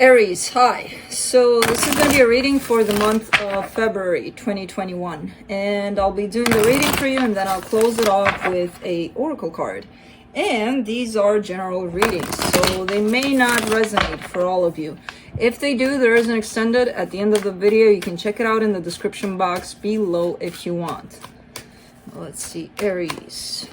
Aries, hi. So this is going to be a reading for the month of February 2021. And I'll be doing the reading for you, and then I'll close it off with a oracle card. And these are general readings, so they may not resonate for all of you. If they do, there is an extended at the end of the video. You can check it out in the description box below if you want. Let's see, Aries.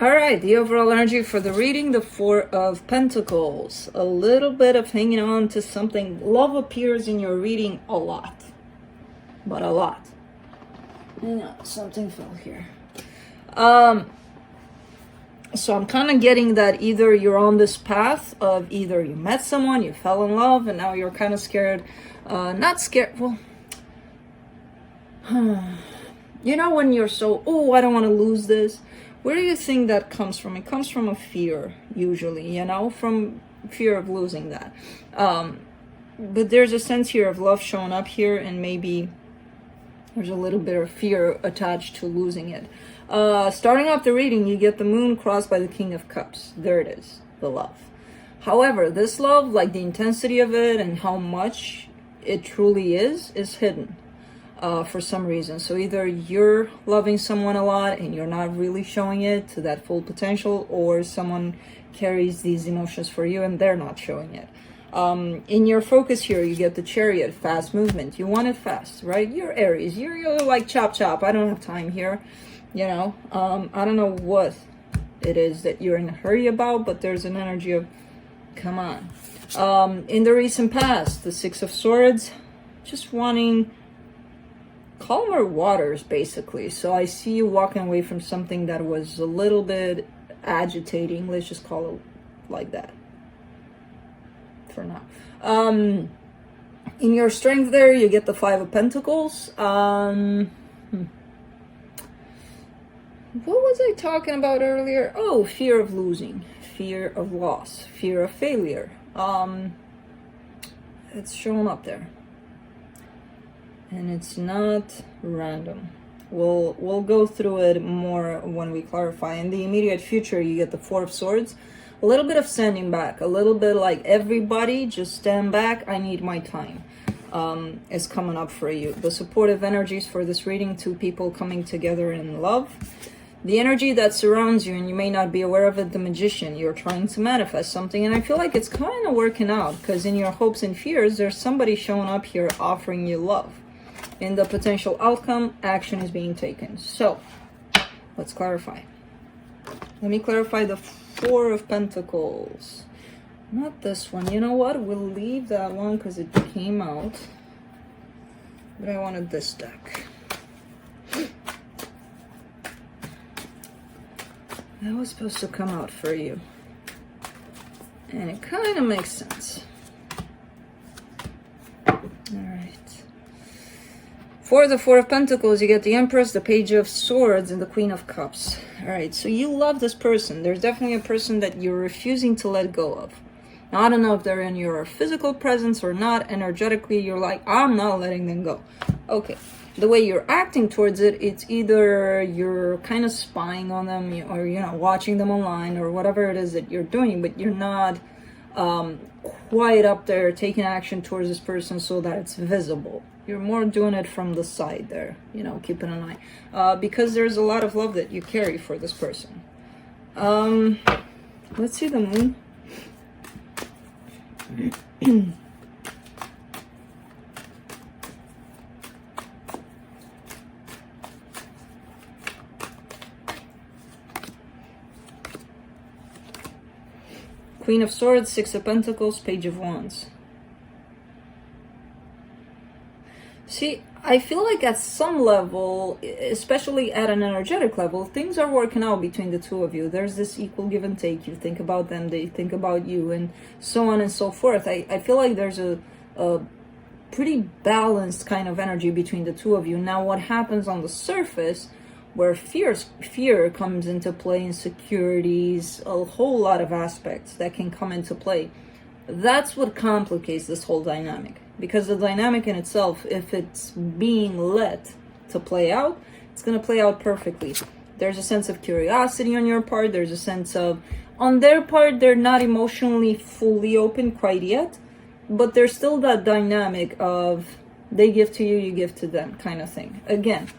All right, the overall energy for the reading, the Four of Pentacles. A little bit of hanging on to something. Love appears in your reading a lot, but a lot. You know, something fell here. So I'm kind of getting that either you're on this path of either you met someone, you fell in love, and now you're kind of scared. Not scared, well, you know when you're so, oh, I don't want to lose this. Where do you think that comes from? It comes from a fear, usually, you know, from fear of losing that. But there's a sense here of love showing up here, and maybe there's a little bit of fear attached to losing it. Starting off the reading, you get the moon crossed by the King of Cups. There it is, the love. However, this love, like the intensity of it and how much it truly is hidden. For some reason. So either you're loving someone a lot and you're not really showing it to that full potential, or someone carries these emotions for you and they're not showing it. In your focus here, you get the Chariot, fast movement. You want it fast, right? You're Aries. You're like chop chop. I don't have time here. You know, I don't know what it is that you're in a hurry about, but there's an energy of, come on. In the recent past, the Six of Swords, just wanting calmer waters, basically. So I see you walking away from something that was a little bit agitating. Let's just call it like that for now. In your strength there, you get the Five of Pentacles. What was I talking about earlier? Oh, fear of losing, fear of loss, fear of failure. It's showing up there. And it's not random. We'll go through it more when we clarify. In the immediate future, you get the Four of Swords. A little bit of standing back. A little bit like, everybody just stand back. I need my time. Is coming up for you. The supportive energies for this reading, two people coming together in love. The energy that surrounds you, and you may not be aware of it, the Magician. You're trying to manifest something, and I feel like it's kind of working out, because in your hopes and fears, there's somebody showing up here offering you love. In the potential outcome, action is being taken. So, let's clarify. Let me clarify the Four of Pentacles. Not this one. You know what? We'll leave that one because it came out. But I wanted this deck. That was supposed to come out for you. And it kind of makes sense. Alright. For the Four of Pentacles, you get the Empress, the Page of Swords, and the Queen of Cups. Alright, so you love this person. There's definitely a person that you're refusing to let go of. Now, I don't know if they're in your physical presence or not. Energetically, you're like, I'm not letting them go. Okay. The way you're acting towards it, it's either you're kind of spying on them, or, you know, watching them online, or whatever it is that you're doing, but you're not quite up there taking action towards this person so that it's visible. You're more doing it from the side there, you know, keeping an eye. Because there's a lot of love that you carry for this person. Let's see the moon. Queen of Swords, Six of Pentacles, Page of Wands. See, I feel like at some level, especially at an energetic level, things are working out between the two of you. There's this equal give and take. You think about them, they think about you, and so on and so forth. I feel like there's a pretty balanced kind of energy between the two of you. Now, what happens on the surface where fear comes into play, insecurities, a whole lot of aspects that can come into play. That's what complicates this whole dynamic, because the dynamic in itself, if it's being let to play out, it's going to play out perfectly. There's a sense of curiosity on your part. There's a sense of, on their part, they're not emotionally fully open quite yet, but there's still that dynamic of they give to you, you give to them kind of thing. Again,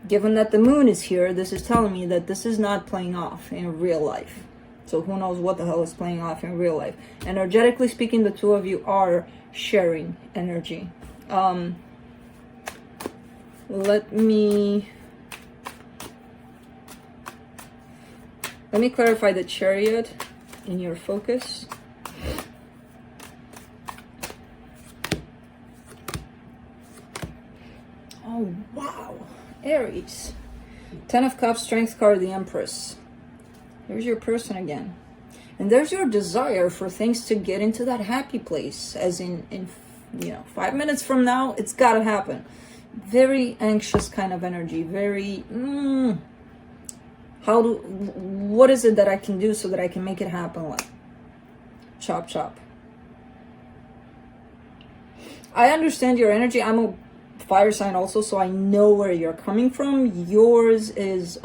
given that the moon is here, this is telling me that this is not playing off in real life. So who knows what the hell is playing off in real life. Energetically speaking, the two of you are sharing energy. Let me clarify the Chariot in your focus. Oh, wow. Aries. 10 of Cups, Strength card, the Empress. There's your person again. And there's your desire for things to get into that happy place. As in 5 minutes from now, it's got to happen. Very anxious kind of energy. Very, what is it that I can do so that I can make it happen? Like, chop, chop. I understand your energy. I'm a fire sign also, so I know where you're coming from. Yours is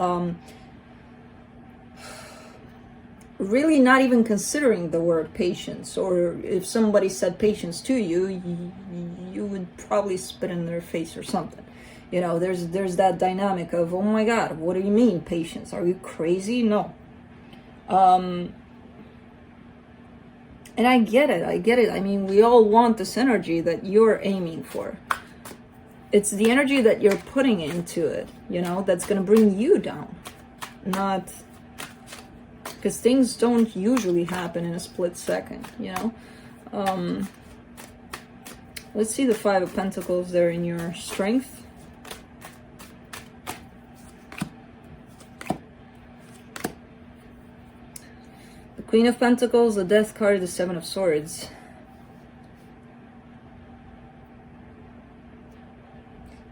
really not even considering the word patience, or if somebody said patience to you, you would probably spit in their face or something. There's that dynamic of, oh my God, what do you mean patience? Are you crazy? No. And I get it. I mean, we all want this energy that you're aiming for. It's the energy that you're putting into it, that's going to bring you down. Not, because things don't usually happen in a split second, Let's see the Five of Pentacles there in your Strength. The Queen of Pentacles, the Death card, the Seven of Swords.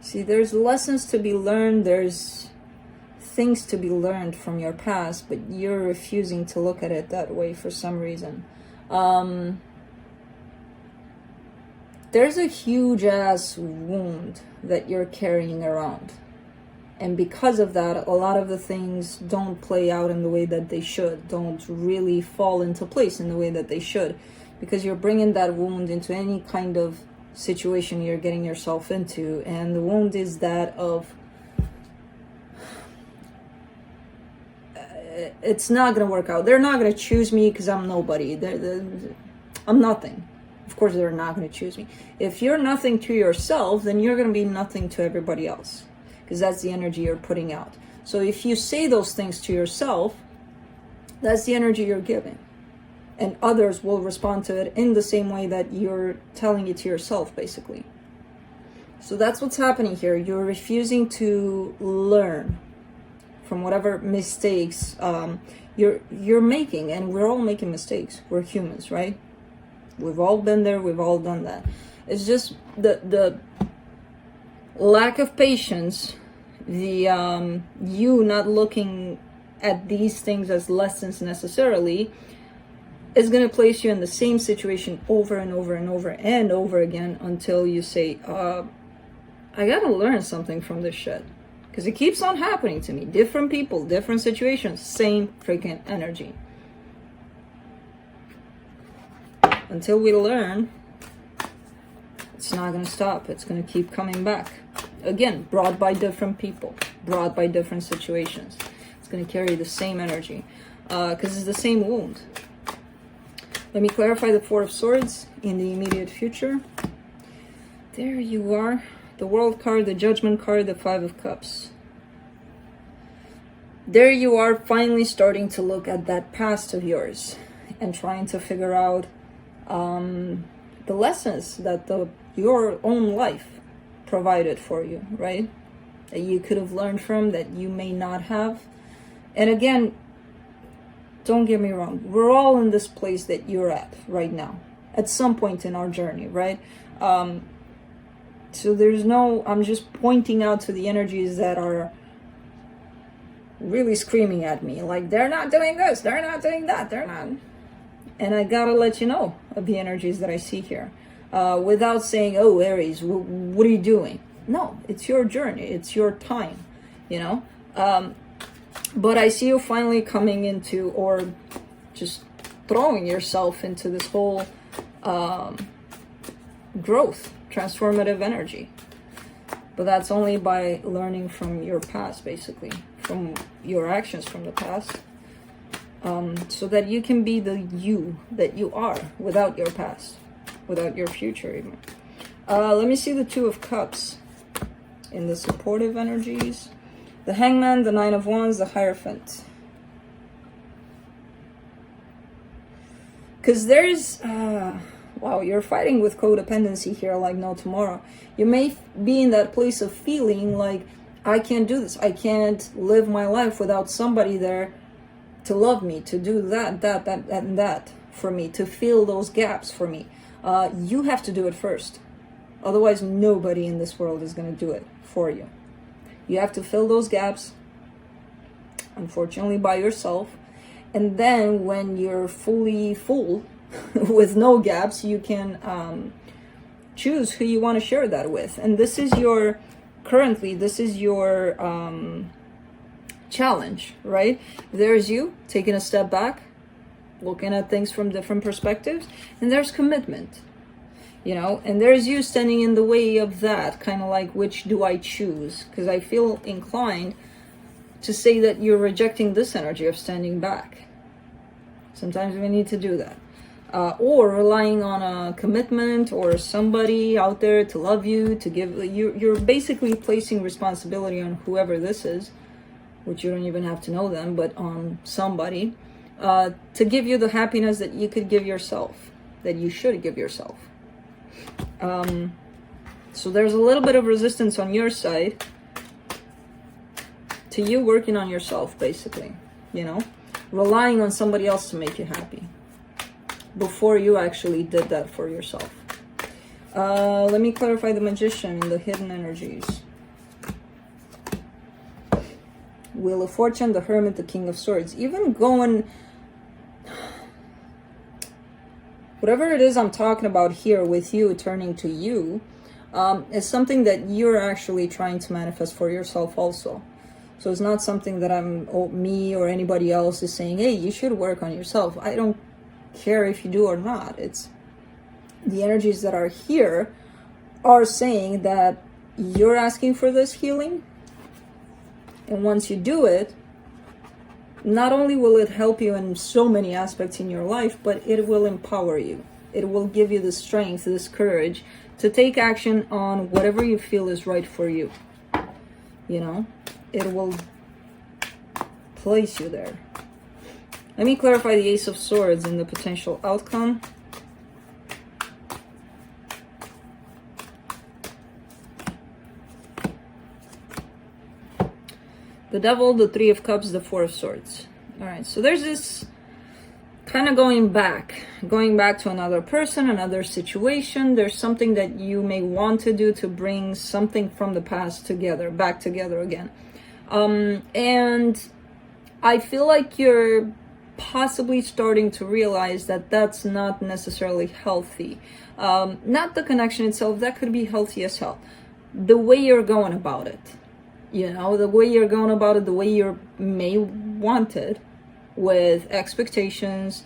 See, there's lessons to be learned, there's things to be learned from your past, but you're refusing to look at it that way for some reason. There's a huge ass wound that you're carrying around. And because of that, a lot of the things don't play out in the way that they should, don't really fall into place in the way that they should, because you're bringing that wound into any kind of situation you're getting yourself into. And the wound is that of, it's not going to work out. They're not going to choose me because I'm nobody. I'm nothing. Of course, they're not going to choose me. If you're nothing to yourself, then you're going to be nothing to everybody else, because that's the energy you're putting out. So if you say those things to yourself, that's the energy you're giving. And others will respond to it in the same way that you're telling it to yourself, basically. So that's what's happening here. You're refusing to learn from whatever mistakes you're making. And we're all making mistakes. We're humans, right? We've all been there. We've all done that. It's just the lack of patience, the you not looking at these things as lessons necessarily, is going to place you in the same situation over and over and over and over again until you say, I got to learn something from this shit. Because it keeps on happening to me. Different people, different situations, same freaking energy. Until we learn, it's not going to stop. It's going to keep coming back. Again, brought by different people, brought by different situations. It's going to carry the same energy because it's the same wound. Let me clarify the Four of Swords in the immediate future. There you are. The World card, the Judgment card, the Five of Cups. There you are, finally starting to look at that past of yours and trying to figure out the lessons that your own life provided for you, right? That you could have learned from, that you may not have. And again, don't get me wrong, we're all in this place that you're at right now, at some point in our journey, right? So there's no, I'm just pointing out to the energies that are really screaming at me, like, they're not doing this, they're not doing that, they're not. And I gotta let you know of the energies that I see here, without saying, oh, Aries, what are you doing? No, it's your journey, it's your time, you know. But I see you finally coming into, or just throwing yourself into this whole growth, transformative energy. But that's only by learning from your past, basically, from your actions from the past, so that you can be the you that you are without your past, without your future even. Let me see the Two of Cups in the supportive energies. The Hangman, the Nine of Wands, the Hierophant. Because there's, wow, you're fighting with codependency here like no tomorrow. You may be in that place of feeling like, I can't do this. I can't live my life without somebody there to love me, to do that, and that for me, to fill those gaps for me. You have to do it first. Otherwise, nobody in this world is going to do it for you. You have to fill those gaps, unfortunately, by yourself. And then when you're fully full with no gaps, you can choose who you want to share that with. And this is your, currently, this is your challenge, right? There's you taking a step back, looking at things from different perspectives, and there's commitment, you know, and there's you standing in the way of that, kind of like, which do I choose? Because I feel inclined to say that you're rejecting this energy of standing back. Sometimes we need to do that. Or relying on a commitment or somebody out there to love you, to give you. You're basically placing responsibility on whoever this is, which you don't even have to know them, but on somebody, to give you the happiness that you could give yourself, that you should give yourself. So there's a little bit of resistance on your side to you working on yourself, basically, you know, relying on somebody else to make you happy before you actually did that for yourself. Let me clarify the Magician and the hidden energies. Wheel of Fortune, the Hermit, the King of Swords. Even going, whatever it is I'm talking about here with you turning to you, is something that you're actually trying to manifest for yourself also. So it's not something that me or anybody else is saying, hey, you should work on yourself. I don't care if you do or not. It's the energies that are here are saying that you're asking for this healing. And once you do it, not only will it help you in so many aspects in your life, but it will empower you. It will give you the strength, this courage to take action on whatever you feel is right for you. You know, it will place you there. Let me clarify the Ace of Swords and the potential outcome. The Devil, the Three of Cups, the Four of Swords. All right, so there's this kind of going back to another person, another situation. There's something that you may want to do to bring something from the past together, back together again. And I feel like you're possibly starting to realize that that's not necessarily healthy. Not the connection itself, that could be healthy as hell. The way you're going about it. You know, the way you're going about it, the way you may want it, with expectations,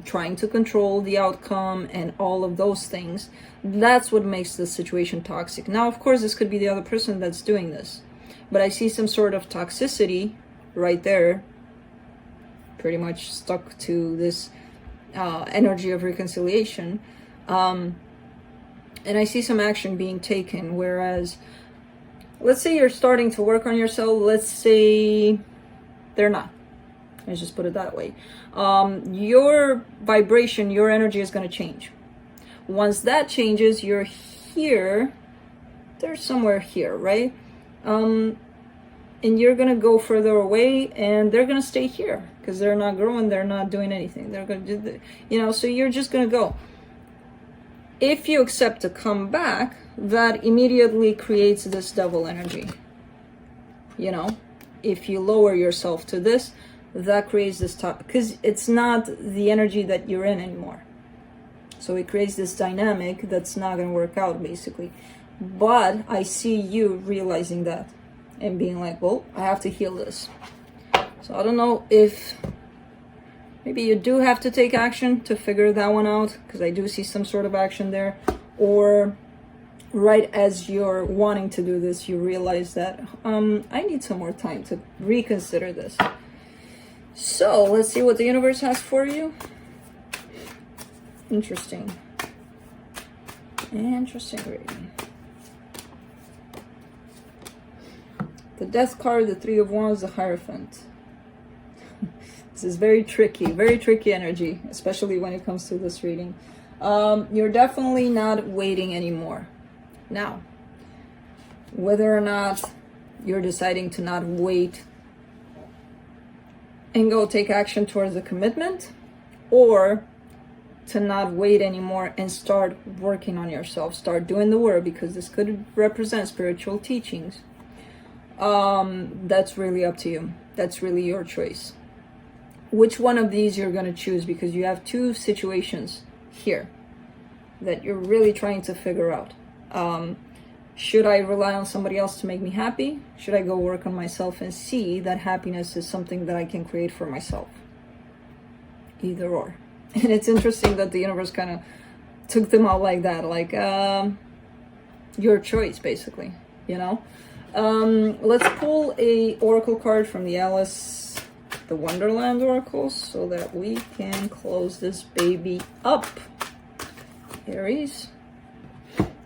trying to control the outcome and all of those things, that's what makes the situation toxic. Now, of course, this could be the other person that's doing this, but I see some sort of toxicity right there, pretty much stuck to this energy of reconciliation. And I see some action being taken, whereas let's say you're starting to work on yourself. Let's say they're not. Let's just put it that way. Your vibration, your energy is going to change. Once that changes, you're here. They're somewhere here, right? And you're going to go further away, and they're going to stay here because they're not growing. They're not doing anything. They're going to do, you know, so you're just going to go. If you accept to come back, that immediately creates this Devil energy. You know, if you lower yourself to this, that creates this because it's not the energy that you're in anymore. So it creates this dynamic that's not going to work out, basically. But I see you realizing that and being like, well, I have to heal this. So I don't know if maybe you do have to take action to figure that one out, because I do see some sort of action there. Or right as you're wanting to do this, you realize that I need some more time to reconsider this. So let's see what the universe has for you. Interesting reading. The Death card, the Three of Wands, the Hierophant. This is very tricky energy, especially when it comes to this reading. You're definitely not waiting anymore. Now, whether or not you're deciding to not wait and go take action towards a commitment, or to not wait anymore and start working on yourself, start doing the work, because this could represent spiritual teachings. That's really up to you. That's really your choice. Which one of these you're going to choose, because you have two situations here that you're really trying to figure out. Should I rely on somebody else to make me happy? Should I go work on myself and see that happiness is something that I can create for myself? Either or. And it's interesting that the universe kind of took them out like that, like your choice, basically, you know. Let's pull a oracle card from the Alice, the Wonderland oracles, so that we can close this baby up. Aries,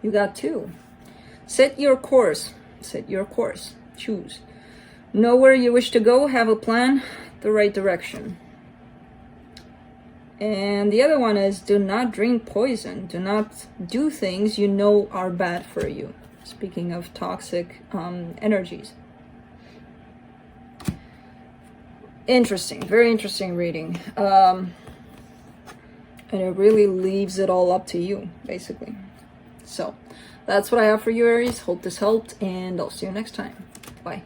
you got two. Set your course. Set your course. Choose. Know where you wish to go. Have a plan. The right direction. And the other one is, do not drink poison. Do not do things you know are bad for you. Speaking of toxic energies. Interesting. Very interesting reading. And it really leaves it all up to you, basically. So, that's what I have for you, Aries. Hope this helped, and I'll see you next time. Bye.